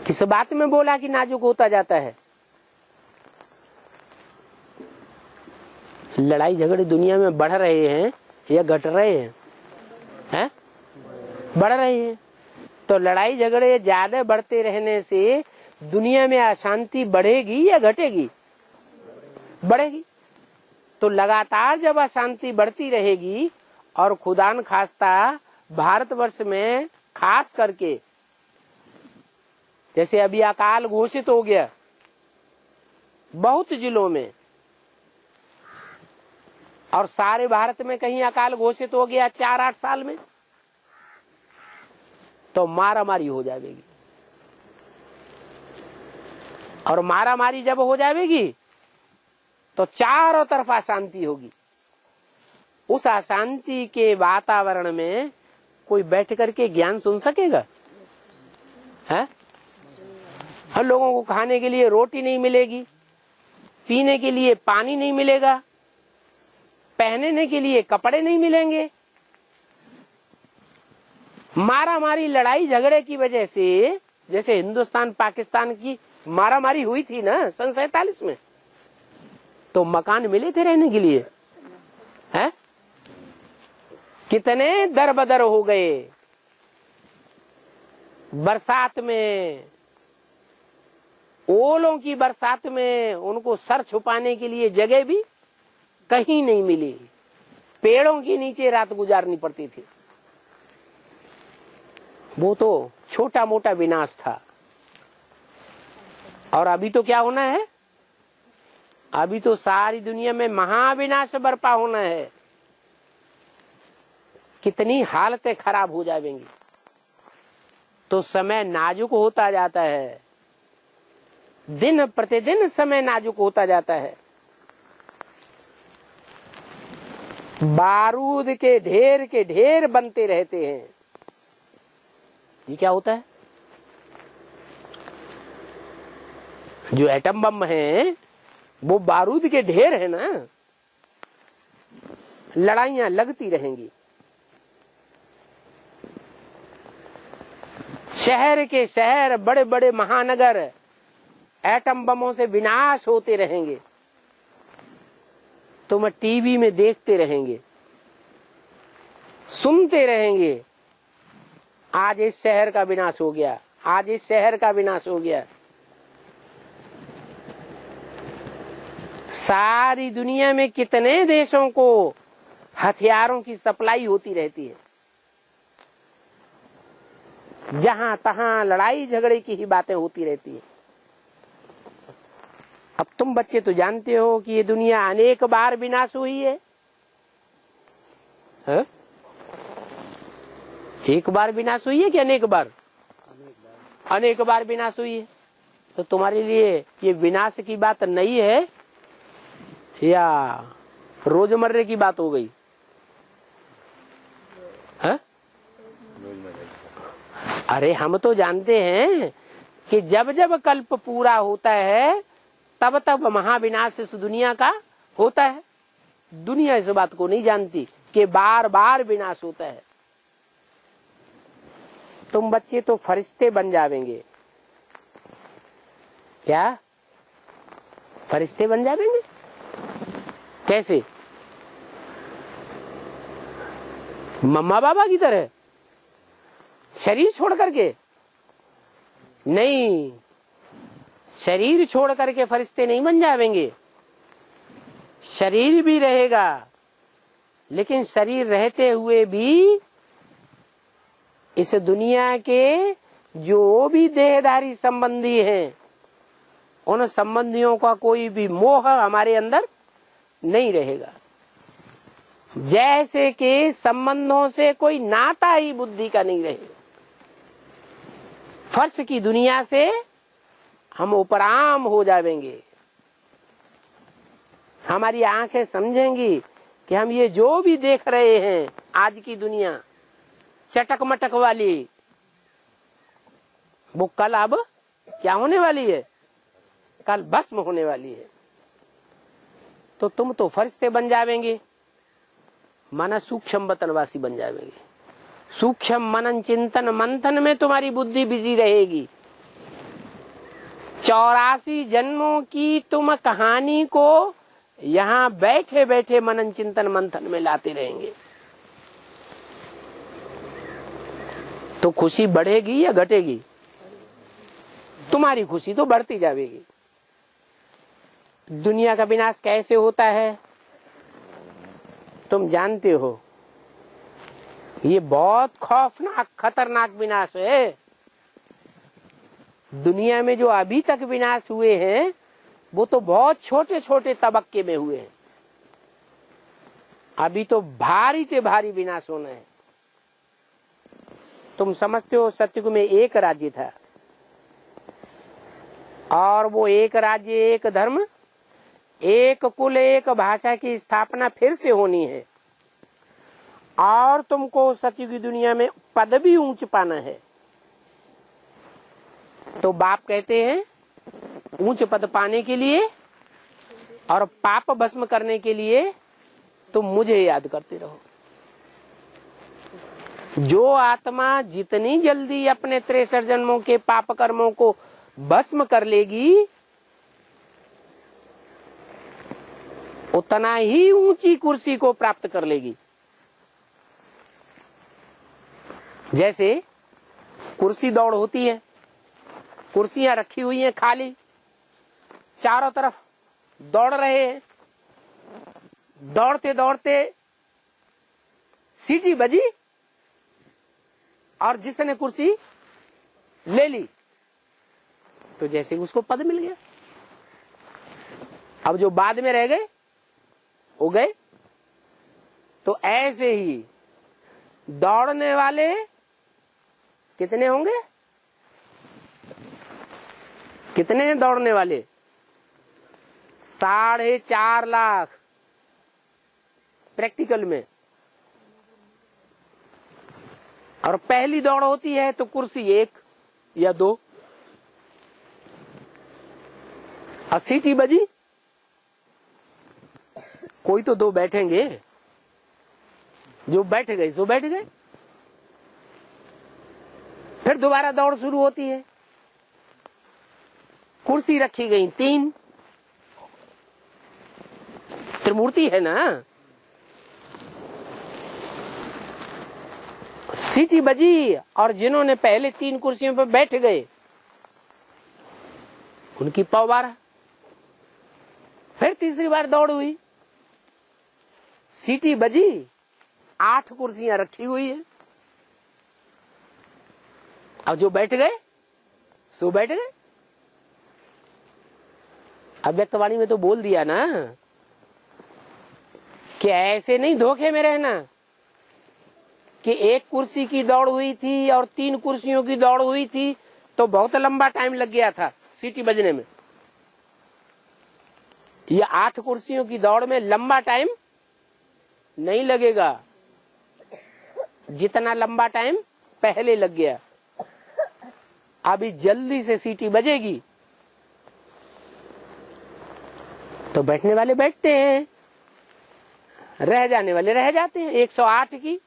किस बात में बोला कि नाजुक होता जाता है? लड़ाई झगड़े दुनिया में बढ़ रहे हैं या घट रहे हैं? हैं? बढ़ रहे हैं। तो लड़ाई झगड़े ज्यादा बढ़ते रहने से दुनिया में अशांति बढ़ेगी या घटेगी? बढ़ेगी। तो लगातार जब अशांति बढ़ती रहेगी, और खुदान खास्ता भारतवर्ष में खास करके जैसे अभी अकाल घोषित हो गया बहुत जिलों में, और सारे भारत में कहीं अकाल घोषित हो गया 4-8 साल में, तो मारामारी हो जाएगी। और मारामारी जब हो जाएगी तो चारों तरफ अशांति होगी। उस अशांति के वातावरण में कोई बैठ करके ज्ञान सुन सकेगा? है? हम लोगों को खाने के लिए रोटी नहीं मिलेगी, पीने के लिए पानी नहीं मिलेगा, पहनने के लिए कपड़े नहीं मिलेंगे। मारामारी लड़ाई झगड़े की वजह से, जैसे हिंदुस्तान पाकिस्तान की मारामारी हुई थी ना सन 47 में, तो मकान मिले थे रहने के लिए, हैं? कितने दर बदर हो गए। बरसात में, ओलों की बरसात में उनको सर छुपाने के लिए जगह भी कहीं नहीं मिली, पेड़ों के नीचे रात गुजारनी पड़ती थी। वो तो छोटा मोटा विनाश था। और अभी तो क्या होना है? अभी तो सारी दुनिया में महाविनाश बर्पा होना है। कितनी हालतें खराब हो जाएंगी। तो समय नाजुक होता जाता है, दिन प्रतिदिन समय नाजुक होता जाता है। बारूद के ढेर बनते रहते हैं। ये क्या होता है? जो एटम बम है वो बारूद के ढेर है ना, लड़ाइयां लगती रहेंगी। शहर के शहर, बड़े बड़े महानगर एटम बमों से विनाश होते रहेंगे। तुम टीवी में देखते रहेंगे, सुनते रहेंगे, आज इस शहर का विनाश हो गया, आज इस शहर का विनाश हो गया। सारी दुनिया में कितने देशों को हथियारों की सप्लाई होती रहती है, जहां तहां लड़ाई झगड़े की ही बातें होती रहती है। अब तुम बच्चे तो जानते हो कि ये दुनिया अनेक बार विनाश हुई है, है? एक बार विनाश हुई है कि अनेक बार? अनेक बार विनाश हुई है। तो तुम्हारे लिए ये विनाश की बात नहीं है या रोजमर्रे की बात हो गई है? अरे हम तो जानते हैं कि जब जब कल्प पूरा होता है तब तब महाविनाश इस दुनिया का होता है। दुनिया इस बात को नहीं जानती कि बार बार विनाश होता है। तुम बच्चे तो फरिश्ते बन जावेंगे। क्या फरिश्ते बन जावेंगे? कैसे? मम्मा बाबा की तरह शरीर छोड़ करके? नहीं, शरीर छोड़ करके फरिश्ते नहीं बन जावेंगे। शरीर भी रहेगा, लेकिन शरीर रहते हुए भी इस दुनिया के जो भी देहधारी संबंधी हैं, उन संबंधियों का कोई भी मोह हमारे अंदर नहीं रहेगा। जैसे कि संबंधों से कोई नाता ही बुद्धि का नहीं रहेगा। फर्श की दुनिया से हम उपराम हो जाएंगे। हमारी आंखें समझेंगी कि हम ये जो भी देख रहे हैं आज की दुनिया चटक मटक वाली, वो कल अब क्या होने वाली है? कल भस्म होने वाली है। तो तुम तो फरिश्ते बन जावेंगे, माना सूक्ष्म वतनवासी बन जावेंगे। सूक्ष्म मनन चिंतन मंथन में तुम्हारी बुद्धि बिजी रहेगी। 84 जन्मों की तुम कहानी को यहाँ बैठे बैठे मनन चिंतन मंथन में लाते रहेंगे। तो खुशी बढ़ेगी या घटेगी? तुम्हारी खुशी तो बढ़ती जाएगी। दुनिया का विनाश कैसे होता है तुम जानते हो। ये बहुत खौफनाक खतरनाक विनाश है। दुनिया में जो अभी तक विनाश हुए हैं वो तो बहुत छोटे छोटे तबक्के में हुए हैं। अभी तो भारी से भारी विनाश होना है। तुम समझते हो सतयुग में एक राज्य था और वो एक राज्य एक धर्म एक कुल एक भाषा की स्थापना फिर से होनी है। और तुमको सतयुग की दुनिया में पद भी ऊंच पाना है। तो बाप कहते हैं ऊंच पद पाने के लिए और पाप भस्म करने के लिए तुम मुझे याद करते रहो। जो आत्मा जितनी जल्दी अपने 63 जन्मों के पाप कर्मों को भस्म कर लेगी उतना ही ऊंची कुर्सी को प्राप्त कर लेगी। जैसे कुर्सी दौड़ होती है, कुर्सियां रखी हुई हैं खाली, चारों तरफ दौड़ रहे हैं। दौड़ते दौड़ते सीटी बजी और जिसने कुर्सी ले ली तो जैसे उसको पद मिल गया। अब जो बाद में रह गए हो गए। तो ऐसे ही दौड़ने वाले कितने होंगे? कितने हैं दौड़ने वाले? 4.5 लाख प्रैक्टिकल में। और पहली दौड़ होती है तो कुर्सी 1 या 2। और सीटी बजी कोई तो 2 बैठेंगे। जो बैठ गए सो बैठ गए। फिर दोबारा दौड़ शुरू होती है। कुर्सी रखी गई 3, त्रिमूर्ति है ना। सीटी बजी और जिन्होंने पहले 3 कुर्सियों पर बैठ गए उनकी पौ बारह। फिर तीसरी बार दौड़ हुई, सीटी बजी, 8 कुर्सियां रखी हुई है। अब जो बैठ गए सो बैठ गए। अव्यक्तवाणी में तो बोल दिया ना कि ऐसे नहीं धोखे में रहना कि 1 कुर्सी की दौड़ हुई थी और 3 कुर्सियों की दौड़ हुई थी तो बहुत लंबा टाइम लग गया था सीटी बजने में। ये 8 कुर्सियों की दौड़ में लंबा टाइम नहीं लगेगा जितना लंबा टाइम पहले लग गया। अभी जल्दी से सीटी बजेगी तो बैठने वाले बैठते हैं, रह जाने वाले रह जाते हैं। 108 की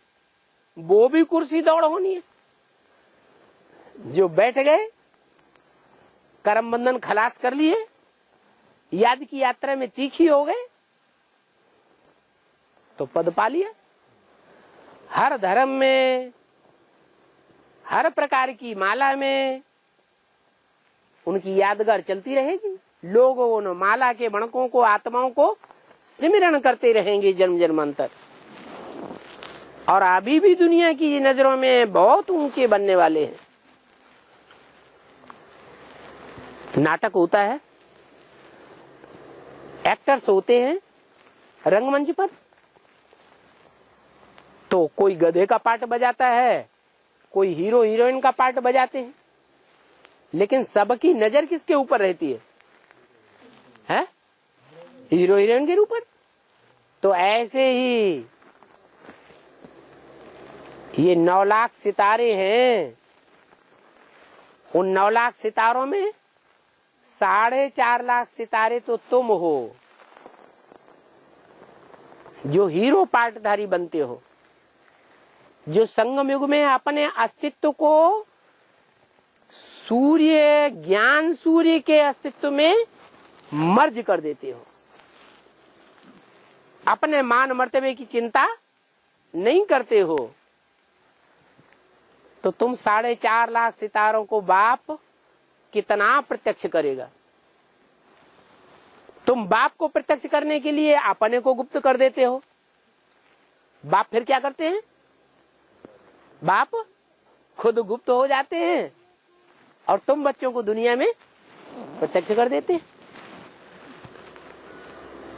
वो भी कुर्सी दौड़ होनी है। जो बैठ गए, कर्म बंधन खलास कर लिए, याद की यात्रा में तीखी हो गए तो पद पा लिया। हर धर्म में, हर प्रकार की माला में उनकी यादगार चलती रहेगी। लोग उन माला के बणकों को, आत्माओं को सिमरण करते रहेंगे जन्म जन्मांतर। और अभी भी दुनिया की नजरों में बहुत ऊंचे बनने वाले हैं। नाटक होता है, एक्टर्स होते हैं रंगमंच पर, तो कोई गधे का पार्ट बजाता है, कोई हीरो हीरोइन का पार्ट बजाते हैं, लेकिन सबकी नजर किसके ऊपर रहती है? हीरो हीरोइन के ऊपर। तो ऐसे ही ये 9 लाख सितारे हैं। उन 9 लाख सितारों में 4.5 लाख सितारे तो तुम हो जो हीरो पार्टधारी बनते हो, जो संगम युग में अपने अस्तित्व को सूर्य, ज्ञान सूर्य के अस्तित्व में मर्ज कर देते हो। अपने मान मर्तबे की चिंता नहीं करते हो। तो तुम 4.5 लाख सितारों को बाप कितना प्रत्यक्ष करेगा? तुम बाप को प्रत्यक्ष करने के लिए अपने को गुप्त कर देते हो। बाप फिर क्या करते हैं? बाप खुद गुप्त हो जाते हैं और तुम बच्चों को दुनिया में प्रत्यक्ष कर देते हैं।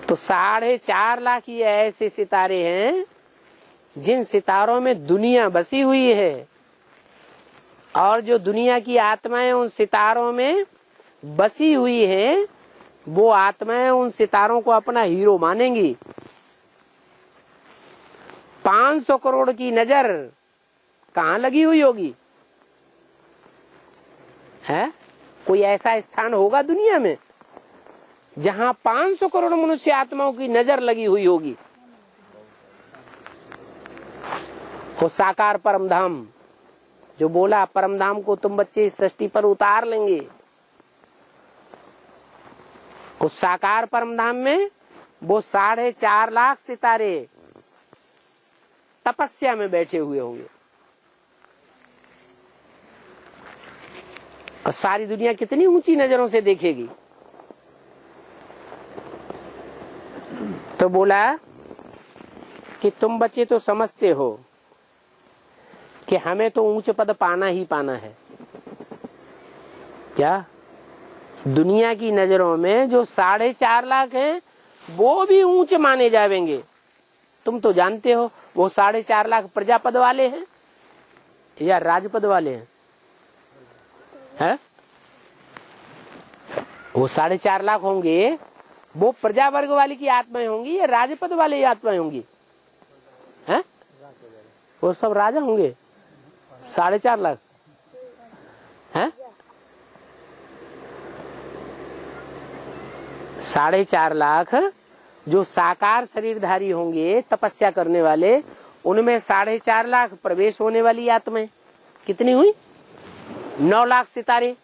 तो 4.5 लाख ये ऐसे सितारे हैं जिन सितारों में दुनिया बसी हुई है, और जो दुनिया की आत्माएं उन सितारों में बसी हुई है, वो आत्माएं उन सितारों को अपना हीरो मानेंगी। 500 करोड़ की नजर कहाँ लगी हुई होगी? है कोई ऐसा स्थान होगा दुनिया में जहां 500 करोड़ मनुष्य आत्माओं की नजर लगी हुई होगी? वो साकार परम धाम जो बोला, परम धाम को तुम बच्चे सृष्टि पर उतार लेंगे। उस साकार परम धाम में वो 4.5 लाख सितारे तपस्या में बैठे हुए होंगे। और सारी दुनिया कितनी ऊंची नजरों से देखेगी। तो बोला कि तुम बच्चे तो समझते हो कि हमें तो ऊंच पद पाना ही पाना है। क्या दुनिया की नजरों में जो 4.5 लाख हैं वो भी ऊंच माने जाएंगे? तुम तो जानते हो वो 4.5 लाख प्रजापद वाले हैं या राजपद वाले हैं? है? वो 4.5 लाख होंगे, वो प्रजा वर्ग वाली की आत्माएं होंगी या राजपद वाले आत्माएं होंगी? हैं? वो सब राजा होंगे। 4.5 लाख हैं? 4.5 लाख जो साकार शरीरधारी होंगे, तपस्या करने वाले, उनमें 4.5 लाख प्रवेश होने वाली आत्माएं कितनी हुई? 9 लाख सितारे।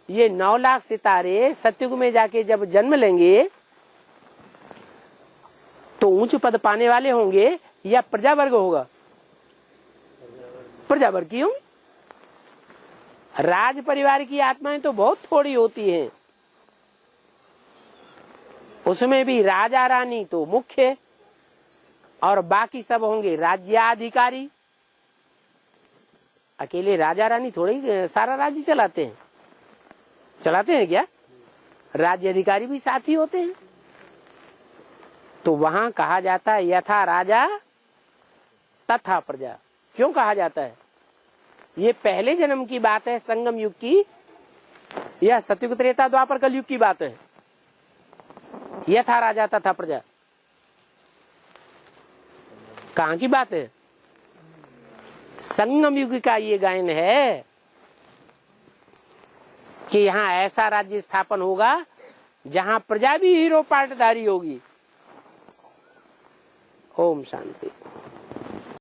ये 9 लाख सितारे सतयुग में जाके जब जन्म लेंगे उच्च पद पाने वाले होंगे या प्रजा वर्ग होगा? प्रजा वर्ग की होंगी। राज परिवार की आत्माएं तो बहुत थोड़ी होती हैं, उसमें भी राजा रानी तो मुख्य और बाकी सब होंगे राज्याधिकारी। अकेले राजा रानी थोड़ी सारा राज्य चलाते हैं, चलाते हैं क्या? राज्य अधिकारी भी साथ ही होते हैं। तो वहां कहा जाता है यथा राजा तथा प्रजा। क्यों कहा जाता है? ये पहले जन्म की बात है, संगम युग की, यह सतयुग त्रेता द्वापर कलयुग की बात है। यथा राजा तथा प्रजा कहाँ की बात है? संगम युग का ये गायन है कि यहाँ ऐसा राज्य स्थापन होगा जहाँ प्रजा भी हीरो पार्टधारी होगी। ओम शांति।